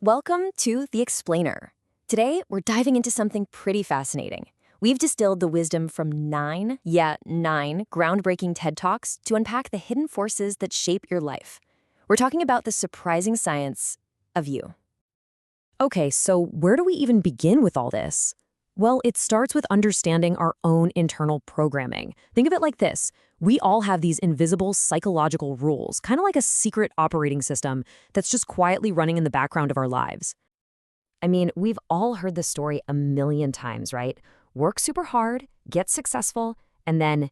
Welcome to The Explainer. Today, we're diving into something pretty fascinating. We've distilled the wisdom from nine groundbreaking TED Talks to unpack the hidden forces that shape your life. We're talking about the surprising science of you. Okay, so where do we even begin with all this? Well, it starts with understanding our own internal programming. Think of it like this. We all have these invisible psychological rules, kind of like a secret operating system that's just quietly running in the background of our lives. I mean, we've all heard this story a million times, right? Work super hard, get successful, and then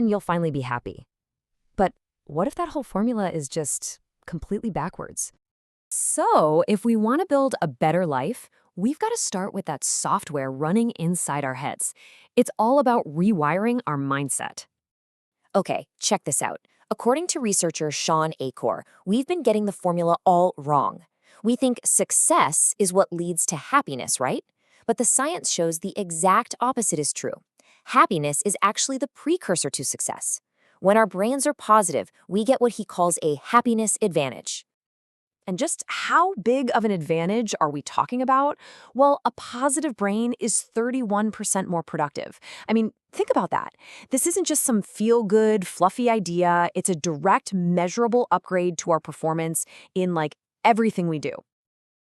you'll finally be happy. But what if that whole formula is just completely backwards? So, if we want to build a better life, we've got to start with that software running inside our heads. It's all about rewiring our mindset. Okay, check this out. According to researcher Sean Acor, we've been getting the formula all wrong. We think success is what leads to happiness, right? But the science shows the exact opposite is true. Happiness is actually the precursor to success. When our brains are positive, we get what he calls a happiness advantage. And just how big of an advantage are we talking about? Well, a positive brain is 31% more productive. I mean, think about that. This isn't just some feel-good, fluffy idea. It's a direct, measurable upgrade to our performance in, everything we do.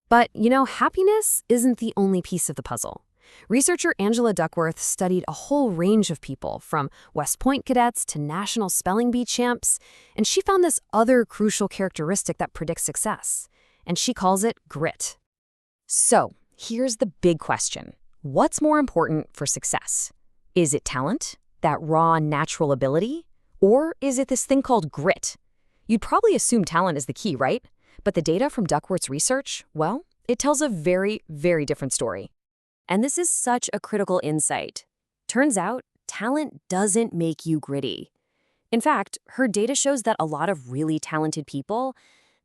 But, happiness isn't the only piece of the puzzle. Researcher Angela Duckworth studied a whole range of people, from West Point cadets to national spelling bee champs, and she found this other crucial characteristic that predicts success, and she calls it grit. So, here's the big question. What's more important for success? Is it talent, that raw natural ability, or is it this thing called grit? You'd probably assume talent is the key, right? But the data from Duckworth's research, well, it tells a very, very different story. And this is such a critical insight. Turns out, talent doesn't make you gritty. In fact, her data shows that a lot of really talented people,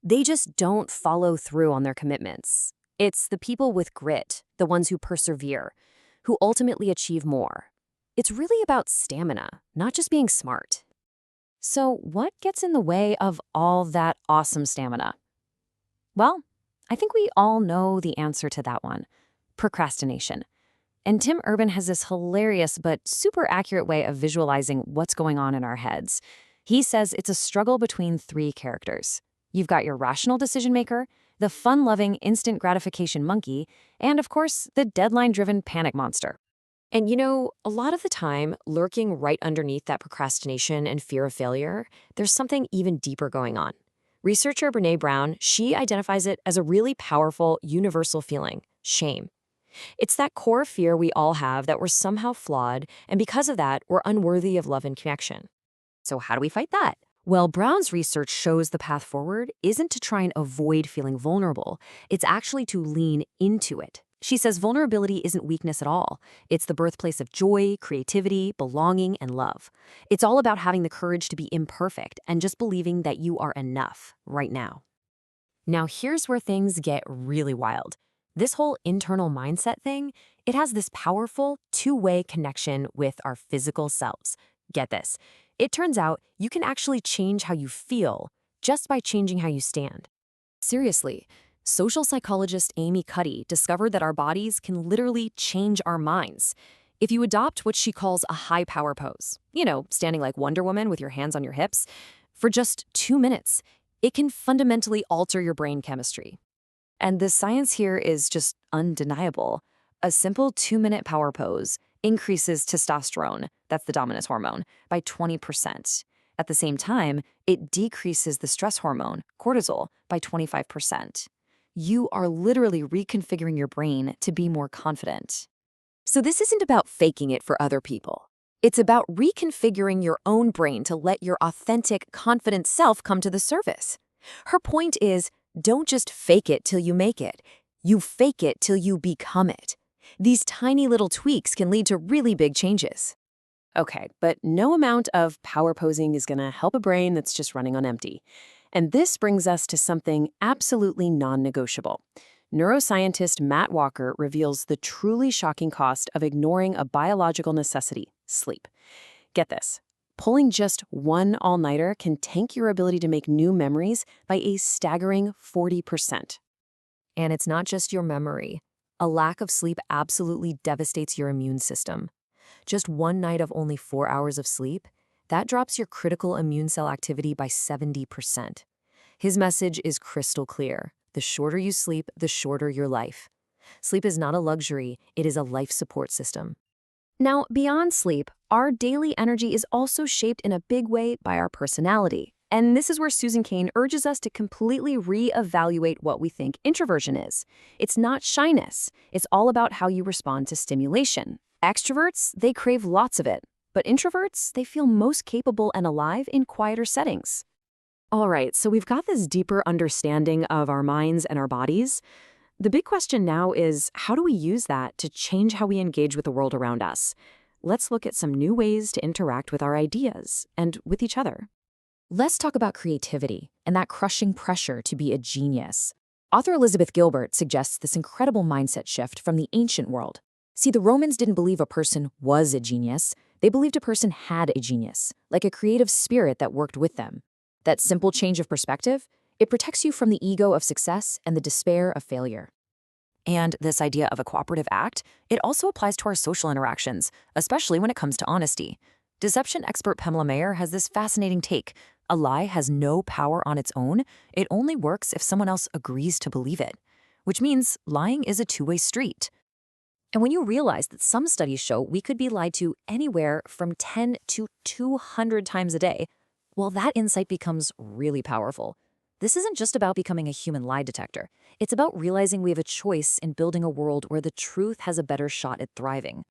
they just don't follow through on their commitments. It's the people with grit, the ones who persevere, who ultimately achieve more. It's really about stamina, not just being smart. So what gets in the way of all that awesome stamina? Well, I think we all know the answer to that one. Procrastination. And Tim Urban has this hilarious but super accurate way of visualizing what's going on in our heads. He says it's a struggle between three characters. You've got your rational decision maker, the fun-loving instant gratification monkey, and of course, the deadline-driven panic monster. And a lot of the time, lurking right underneath that procrastination and fear of failure, there's something even deeper going on. Researcher Brené Brown, she identifies it as a really powerful, universal feeling, shame. It's that core fear we all have that we're somehow flawed, and because of that, we're unworthy of love and connection. So how do we fight that? Well, Brown's research shows the path forward isn't to try and avoid feeling vulnerable. It's actually to lean into it. She says vulnerability isn't weakness at all. It's the birthplace of joy, creativity, belonging, and love. It's all about having the courage to be imperfect and just believing that you are enough right now. Now, here's where things get really wild. This whole internal mindset thing, it has this powerful two-way connection with our physical selves. Get this. It turns out you can actually change how you feel just by changing how you stand. Seriously, social psychologist Amy Cuddy discovered that our bodies can literally change our minds. If you adopt what she calls a high power pose, standing like Wonder Woman with your hands on your hips, for just 2 minutes, it can fundamentally alter your brain chemistry. And the science here is just undeniable. A simple 2-minute power pose increases testosterone, that's the dominant hormone, by 20%. At the same time, it decreases the stress hormone, cortisol, by 25%. You are literally reconfiguring your brain to be more confident. So this isn't about faking it for other people. It's about reconfiguring your own brain to let your authentic, confident self come to the surface. Her point is, don't just fake it till you make it. You fake it till you become it. These tiny little tweaks can lead to really big changes. Okay, but no amount of power posing is going to help a brain that's just running on empty. And this brings us to something absolutely non-negotiable. Neuroscientist Matt Walker reveals the truly shocking cost of ignoring a biological necessity, sleep. Get this. Pulling just one all-nighter can tank your ability to make new memories by a staggering 40%. And it's not just your memory. A lack of sleep absolutely devastates your immune system. Just one night of only 4 hours of sleep, that drops your critical immune cell activity by 70%. His message is crystal clear. The shorter you sleep, the shorter your life. Sleep is not a luxury, it is a life support system. Now, beyond sleep, our daily energy is also shaped in a big way by our personality. And this is where Susan Cain urges us to completely reevaluate what we think introversion is. It's not shyness. It's all about how you respond to stimulation. Extroverts, they crave lots of it. But introverts, they feel most capable and alive in quieter settings. All right, so we've got this deeper understanding of our minds and our bodies. The big question now is, how do we use that to change how we engage with the world around us? Let's look at some new ways to interact with our ideas and with each other. Let's talk about creativity and that crushing pressure to be a genius. Author Elizabeth Gilbert suggests this incredible mindset shift from the ancient world. See, the Romans didn't believe a person was a genius. They believed a person had a genius, like a creative spirit that worked with them. That simple change of perspective, it protects you from the ego of success and the despair of failure. And this idea of a cooperative act, it also applies to our social interactions, especially when it comes to honesty. Deception expert Pamela Mayer has this fascinating take. A lie has no power on its own. It only works if someone else agrees to believe it, which means lying is a two-way street. And when you realize that some studies show we could be lied to anywhere from 10 to 200 times a day, well, that insight becomes really powerful. This isn't just about becoming a human lie detector. It's about realizing we have a choice in building a world where the truth has a better shot at thriving.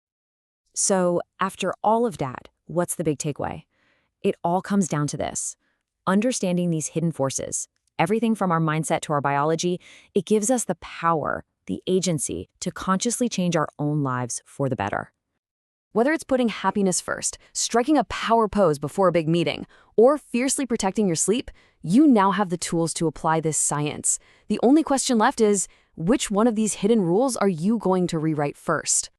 So, after all of that, what's the big takeaway? It all comes down to this. Understanding these hidden forces, everything from our mindset to our biology, it gives us the power, the agency to consciously change our own lives for the better. Whether it's putting happiness first, striking a power pose before a big meeting, or fiercely protecting your sleep, you now have the tools to apply this science. The only question left is, which one of these hidden rules are you going to rewrite first?